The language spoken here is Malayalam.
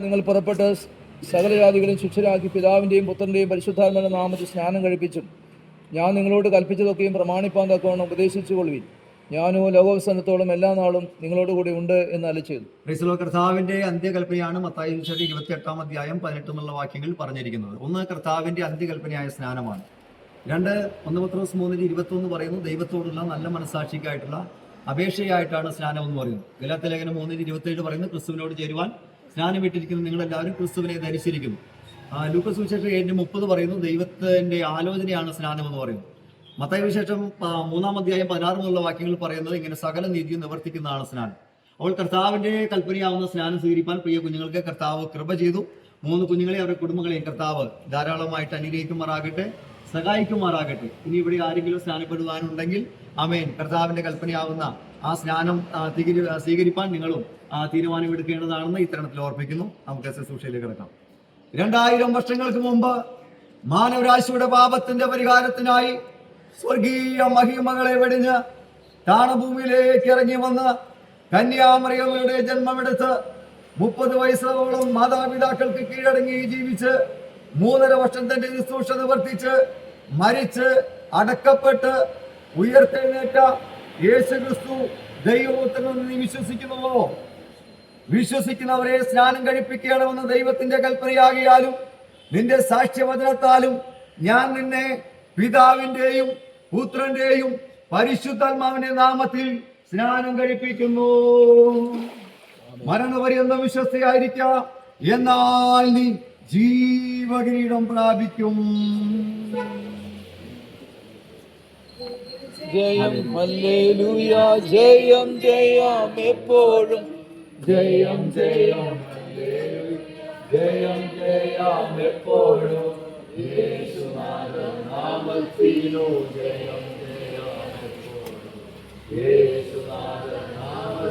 നിങ്ങൾ പുറപ്പെട്ട് സകല ജാതികളെയും ശിഷ്യരാക്കി പിതാവിൻ്റെയും പുത്രൻ്റെയും പരിശുദ്ധാത്മാവിന്റെ നാമത്തിൽ സ്നാനം കഴിപ്പിച്ചും ഞാൻ നിങ്ങളോട് കൽപ്പിച്ചതൊക്കെയും പ്രമാണിപ്പാൻ തക്കവണ്ണം ഉപദേശിച്ചു കൊള്ളുവിൻ. ഞാനോ ലോകാവസാനത്തോളം എല്ലാ നാളും നിങ്ങളോട് കൂടി ഉണ്ട് എന്ന് അരുളിച്ചെയ്തു. കർത്താവിന്റെ അന്ത്യകൽപ്പനയാണ് മത്തായി 28 അധ്യായം 18 എന്നുള്ള വാക്യങ്ങൾ പറഞ്ഞിരിക്കുന്നത്. ഒന്ന്, കർത്താവിന്റെ അന്ത്യകൽപ്പനയായ സ്നാനമാണ്. 2, 1 പത്രോസ് 3:21 പറയുന്നു, ദൈവത്തോടുള്ള നല്ല മനസ്സാക്ഷിക്കായിട്ടുള്ള അപേക്ഷയായിട്ടാണ് സ്നാനം എന്ന് പറയുന്നത്. ഗലാത്യ ലേഖനം 3:27 പറയുന്നു, ക്രിസ്തുവിനോട് ചേരുവാൻ സ്നാനം വിട്ടിരിക്കുന്നു, നിങ്ങളെല്ലാവരും ക്രിസ്തുവിനെ ധരിച്ചിരിക്കുന്നു. ലൂക്കോസ് സുവിശേഷം 7:30 പറയുന്നു, ദൈവത്തിന്റെ ആലോചനയാണ് സ്നാനം എന്ന് പറയുന്നത്. മത്തായി സുവിശേഷം 3 അധ്യായം 16 എന്നുള്ള വാക്യങ്ങൾ പറയുന്നത് ഇങ്ങനെ സകല നീതിയും നിവർത്തിക്കുന്നതാണ് സ്നാനം. അപ്പോൾ കർത്താവിന്റെ കൽപ്പനയാവുന്ന സ്നാനം സ്വീകരിക്കാൻ പ്രിയ കുഞ്ഞുങ്ങൾക്ക് കർത്താവ് കൃപ ചെയ്തു. 3 കുഞ്ഞുങ്ങളെ അവരുടെ കുടുംബങ്ങളെയും കർത്താവ് ധാരാളമായിട്ട് അനുഗ്രഹിക്കുമാറാകട്ടെ, സഹായിക്കുമാറാകട്ടെ. ഇനി ഇവിടെ ആരെങ്കിലും സ്നാനപ്പെടുവാനുണ്ടെങ്കിൽ ആമേൻ, കർത്താവിന്റെ കൽപ്പനയാവുന്ന ആ സ്നാനം സ്വീകരിപ്പാൻ നിങ്ങളും തീരുമാനമെടുക്കേണ്ടതാണെന്ന് ഇത്തരണത്തിൽ ഓർപ്പിക്കുന്നു. നമുക്ക് ശുശ്രൂഷയിലേക്ക് കിടക്കാം. 2000 വർഷങ്ങൾക്ക് മുമ്പ് മാനവരാശിയുടെ പാപത്തിന്റെ പരിഹാരത്തിനായി സ്വർഗീയ മഹിമകളെ വെടിഞ്ഞ് താണഭൂമിയിലേക്ക് ഇറങ്ങി വന്ന് കന്യാമറിയമ്മയുടെ ജന്മമെടുത്ത് 30 വയസ്സോളം മാതാപിതാക്കൾക്ക് കീഴടങ്ങി ജീവിച്ച് 3.5 വർഷം തന്റെ ശുശ്രൂഷ നിവർത്തിച്ച് മരിച്ച് അടക്കപ്പെട്ട് ഉയർത്തെഴുന്നേറ്റ യേശുക്രിസ്തു ദൈവപുത്രനെന്ന് നീ വിശ്വസിക്കുന്നുവോ? വിശ്വസിക്കുന്നവരെ സ്നാനം കഴിപ്പിക്കണമെന്ന് ദൈവത്തിന്റെ കൽപ്പനയാകിയാലും നിന്റെ സാക്ഷ്യവചനത്താലും ഞാൻ നിന്നെ പിതാവിന്റെയും പുത്രന്റെയും പരിശുദ്ധാത്മാവിന്റെ നാമത്തിൽ സ്നാനം കഴിപ്പിക്കുന്നു. മരണപര്യന്തം വിശ്വസ്തയായിരിക്കാം, എന്നാൽ നീ ജീവകിരീടം പ്രാപിക്കും. ജയം ഹല്ലേലൂയ, ജയം ജയം എപ്പോഴും, ജയം ജയം ജയം ജയം എപ്പോഴും, യേശുനാഥൻ നാമത്തിലോ ജയം ജയം എപ്പോഴും, യേശുനാഥൻ